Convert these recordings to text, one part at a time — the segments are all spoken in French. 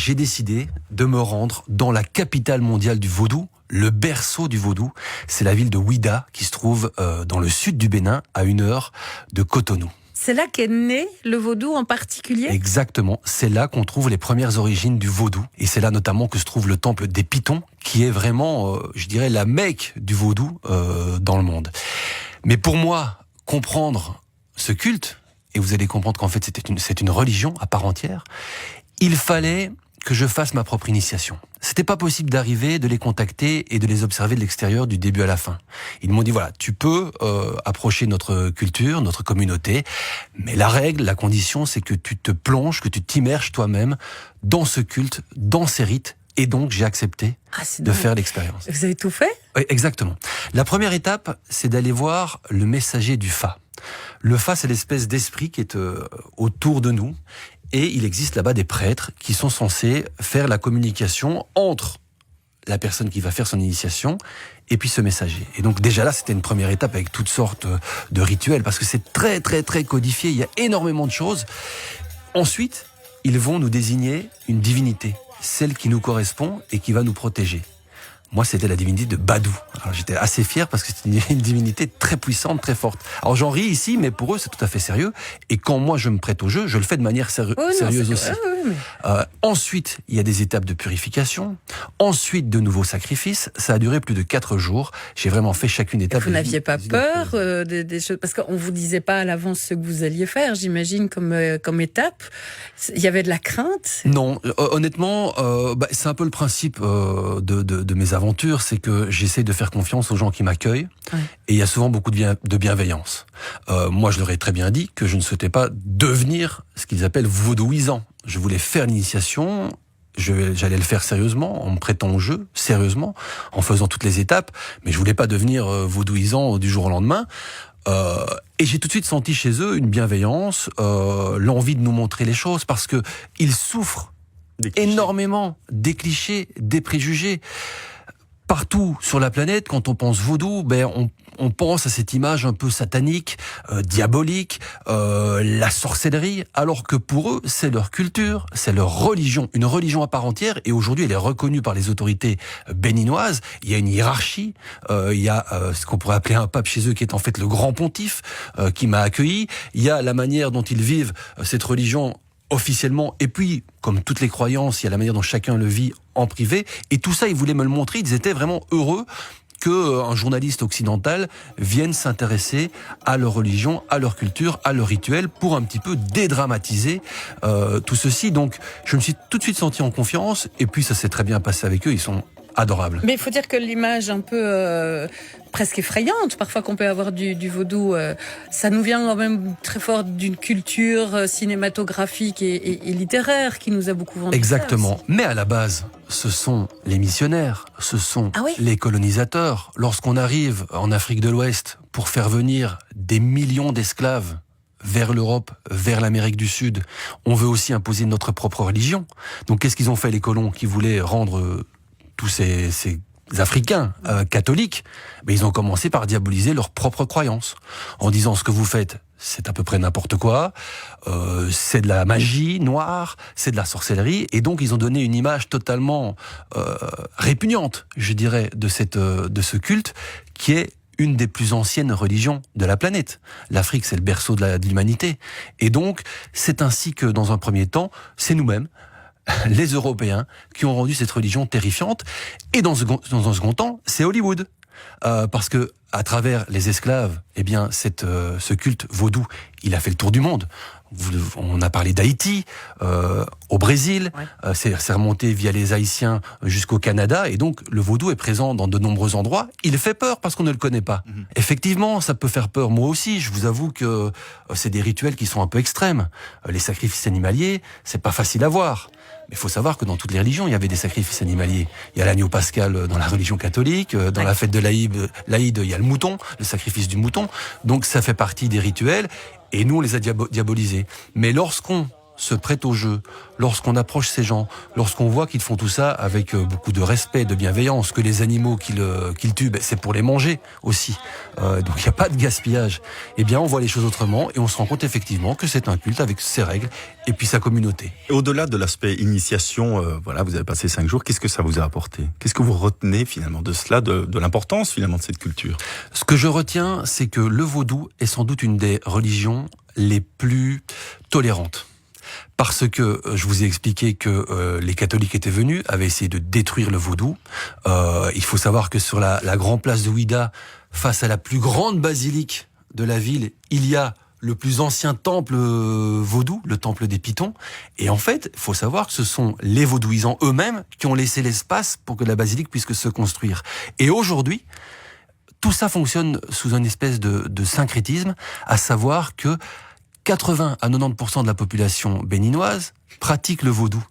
j'ai décidé de me rendre dans la capitale mondiale du vaudou, le berceau du vaudou. C'est la ville de Ouidah qui se trouve dans le sud du Bénin, à 1 heure de Cotonou. C'est là qu'est né le vaudou en particulier ? Exactement, c'est là qu'on trouve les premières origines du vaudou. Et c'est là notamment que se trouve le temple des Pitons, qui est vraiment, je dirais, la Mecque du vaudou dans le monde. Mais pour moi, comprendre ce culte, et vous allez comprendre qu'en fait c'est une religion à part entière, il fallait que je fasse ma propre initiation. C'était pas possible d'arriver, de les contacter et de les observer de l'extérieur du début à la fin. Ils m'ont dit voilà, tu peux approcher notre culture, notre communauté, mais la règle, la condition, c'est que tu te plonges, que tu t'immerges toi-même dans ce culte, dans ces rites. Et donc j'ai accepté de faire l'expérience. Vous avez tout fait ? Oui, exactement. La première étape, c'est d'aller voir le messager du Fa. Le Fa, c'est l'espèce d'esprit qui est autour de nous. Et il existe là-bas des prêtres qui sont censés faire la communication entre la personne qui va faire son initiation et puis ce messager. Et donc déjà là, c'était une première étape avec toutes sortes de rituels, parce que c'est très très très codifié, il y a énormément de choses. Ensuite, ils vont nous désigner une divinité, celle qui nous correspond et qui va nous protéger. Moi, c'était la divinité de Badou. Alors, j'étais assez fier parce que c'est une divinité très puissante, très forte. Alors, j'en ris ici, mais pour eux, c'est tout à fait sérieux. Et quand moi, je me prête au jeu, je le fais de manière sérieuse aussi. Ensuite, il y a des étapes de purification. Ensuite, de nouveaux sacrifices. Ça a duré plus de 4 jours. J'ai vraiment fait chacune étape. Vous n'aviez pas peur des choses, parce qu'on vous disait pas à l'avance ce que vous alliez faire, j'imagine, comme étape. Il y avait de la crainte? Non, honnêtement, c'est un peu le principe de mes aventures, c'est que j'essaie de faire confiance aux gens qui m'accueillent, et il y a souvent beaucoup de bienveillance. Moi, je leur ai très bien dit que je ne souhaitais pas devenir ce qu'ils appellent vaudouisant. Je voulais faire l'initiation, j'allais le faire sérieusement, en me prêtant au jeu, sérieusement, en faisant toutes les étapes, mais je voulais pas devenir vaudouisant du jour au lendemain. Et j'ai tout de suite senti chez eux une bienveillance, l'envie de nous montrer les choses, parce que ils souffrent énormément des clichés, des préjugés. Partout sur la planète, quand on pense vaudou, on pense à cette image un peu satanique, diabolique, la sorcellerie, alors que pour eux, c'est leur culture, c'est leur religion, une religion à part entière, et aujourd'hui, elle est reconnue par les autorités béninoises. Il y a une hiérarchie, il y a ce qu'on pourrait appeler un pape chez eux, qui est en fait le grand pontife, qui m'a accueilli. Il y a la manière dont ils vivent cette religion officiellement, et puis, comme toutes les croyances, il y a la manière dont chacun le vit en privé, et tout ça, ils voulaient me le montrer, ils étaient vraiment heureux qu'un journaliste occidental vienne s'intéresser à leur religion, à leur culture, à leur rituel, pour un petit peu dédramatiser tout ceci. Donc, je me suis tout de suite senti en confiance, et puis ça s'est très bien passé avec eux, ils sont adorables. Mais il faut dire que l'image un peu presque effrayante, parfois qu'on peut avoir du vaudou, ça nous vient quand même très fort d'une culture cinématographique et littéraire qui nous a beaucoup vendu. Exactement. Mais à la base, ce sont les missionnaires, ce sont les colonisateurs. Lorsqu'on arrive en Afrique de l'Ouest pour faire venir des millions d'esclaves vers l'Europe, vers l'Amérique du Sud, on veut aussi imposer notre propre religion. Donc qu'est-ce qu'ils ont fait, les colons, qui voulaient rendre tous ces Africains catholiques? Ils ont commencé par diaboliser leurs propres croyances, en disant ce que vous faites, c'est à peu près n'importe quoi, c'est de la magie noire, c'est de la sorcellerie, et donc ils ont donné une image totalement répugnante, je dirais, de ce culte, qui est une des plus anciennes religions de la planète. L'Afrique, c'est le berceau de l'humanité, et donc c'est ainsi que, dans un premier temps, c'est nous-mêmes, les Européens, qui ont rendu cette religion terrifiante. Et dans un second temps, c'est Hollywood. Parce que, à travers les esclaves, ce culte vaudou, il a fait le tour du monde. On a parlé d'Haïti, au Brésil, c'est remonté via les Haïtiens jusqu'au Canada, et donc le vaudou est présent dans de nombreux endroits. Il fait peur parce qu'on ne le connaît pas. Effectivement, ça peut faire peur. Moi aussi, je vous avoue que c'est des rituels qui sont un peu extrêmes. Les sacrifices animaliers, c'est pas facile à voir. Mais il faut savoir que dans toutes les religions, il y avait des sacrifices animaliers. Il y a l'agneau pascal dans la religion catholique, dans la fête de l'Aïd, il y a le mouton, le sacrifice du mouton. Donc ça fait partie des rituels, et nous on les a diabolisés. Mais lorsqu'on se prête au jeu, lorsqu'on approche ces gens, lorsqu'on voit qu'ils font tout ça avec beaucoup de respect, de bienveillance, que les animaux qu'ils tuent, c'est pour les manger aussi. Donc il n'y a pas de gaspillage. Eh bien, on voit les choses autrement et on se rend compte effectivement que c'est un culte avec ses règles et puis sa communauté. Et au-delà de l'aspect initiation, vous avez passé 5 jours, qu'est-ce que ça vous a apporté ? Qu'est-ce que vous retenez finalement de cela, de l'importance finalement de cette culture ? Ce que je retiens, c'est que le vaudou est sans doute une des religions les plus tolérantes. Parce que je vous ai expliqué que les catholiques étaient venus, avaient essayé de détruire le vaudou. Il faut savoir que sur la grande place de Ouidah, face à la plus grande basilique de la ville, il y a le plus ancien temple vaudou, le temple des Pitons. Et en fait, il faut savoir que ce sont les vaudouisants eux-mêmes qui ont laissé l'espace pour que la basilique puisse se construire. Et aujourd'hui, tout ça fonctionne sous une espèce de syncrétisme, à savoir que 80 à 90% de la population béninoise pratique le vaudou.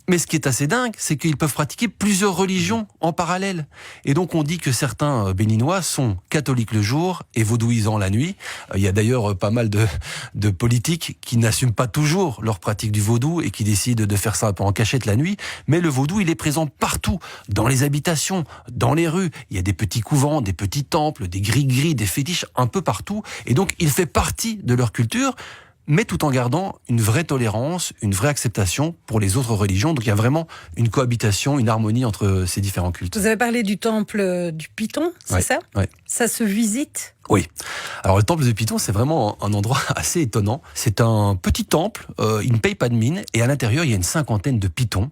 Mais ce qui est assez dingue, c'est qu'ils peuvent pratiquer plusieurs religions en parallèle. Et donc on dit que certains béninois sont catholiques le jour et vaudouisants la nuit. Il y a d'ailleurs pas mal de politiques qui n'assument pas toujours leur pratique du vaudou et qui décident de faire ça un peu en cachette la nuit. Mais le vaudou, il est présent partout, dans les habitations, dans les rues. Il y a des petits couvents, des petits temples, des gris-gris, des fétiches un peu partout. Et donc il fait partie de leur culture, mais tout en gardant une vraie tolérance, une vraie acceptation pour les autres religions. Donc il y a vraiment une cohabitation, une harmonie entre ces différents cultes. Vous avez parlé du temple du Piton, c'est ça ? Oui. Ça se visite ? Oui. Alors le temple de Piton, c'est vraiment un endroit assez étonnant. C'est un petit temple, il ne paye pas de mine, et à l'intérieur, il y a une 50aine de pitons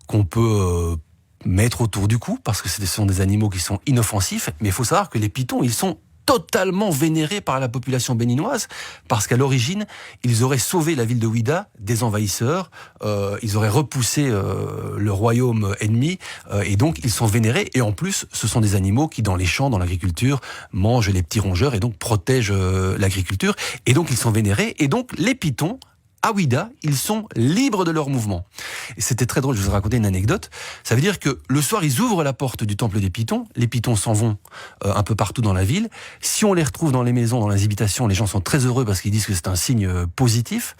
qu'on peut mettre autour du cou, parce que ce sont des animaux qui sont inoffensifs. Mais il faut savoir que les pitons, ils sont totalement vénérés par la population béninoise, parce qu'à l'origine, ils auraient sauvé la ville de Ouidah des envahisseurs, ils auraient repoussé le royaume ennemi, et donc ils sont vénérés, et en plus, ce sont des animaux qui, dans les champs, dans l'agriculture, mangent les petits rongeurs, et donc protègent l'agriculture, et donc ils sont vénérés, et donc les pitons, à Ouidah, ils sont libres de leur mouvement. Et c'était très drôle, je vous ai raconté une anecdote. Ça veut dire que le soir, ils ouvrent la porte du temple des Pitons. Les Pitons s'en vont un peu partout dans la ville. Si on les retrouve dans les maisons, dans les habitations, les gens sont très heureux parce qu'ils disent que c'est un signe positif.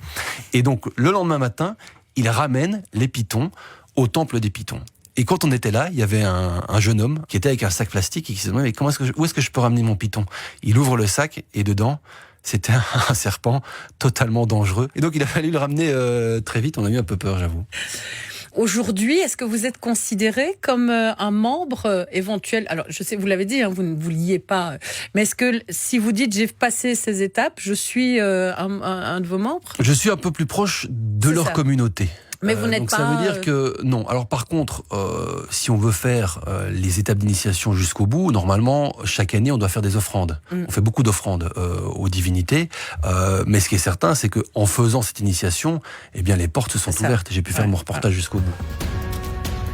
Et donc, le lendemain matin, ils ramènent les Pitons au temple des Pitons. Et quand on était là, il y avait un jeune homme qui était avec un sac plastique et qui se demandait mais où est-ce que je peux ramener mon Piton ? Il ouvre le sac et dedans, c'était un serpent totalement dangereux. Et donc il a fallu le ramener très vite, on a eu un peu peur, j'avoue. Aujourd'hui, est-ce que vous êtes considéré comme un membre éventuel ? Alors, je sais, vous l'avez dit, vous ne vous liez pas. Mais est-ce que si vous dites j'ai passé ces étapes, je suis un de vos membres ? Je suis un peu plus proche de leur communauté. Mais vous n'êtes donc pas... ça veut dire que non. Alors par contre, si on veut faire les étapes d'initiation jusqu'au bout, normalement chaque année on doit faire des offrandes. On fait beaucoup d'offrandes aux divinités. Mais ce qui est certain, c'est que en faisant cette initiation, eh bien les portes se sont ouvertes. J'ai pu faire mon reportage jusqu'au bout.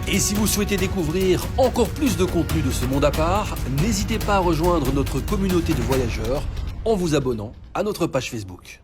Et si vous souhaitez découvrir encore plus de contenu de ce monde à part, n'hésitez pas à rejoindre notre communauté de voyageurs en vous abonnant à notre page Facebook.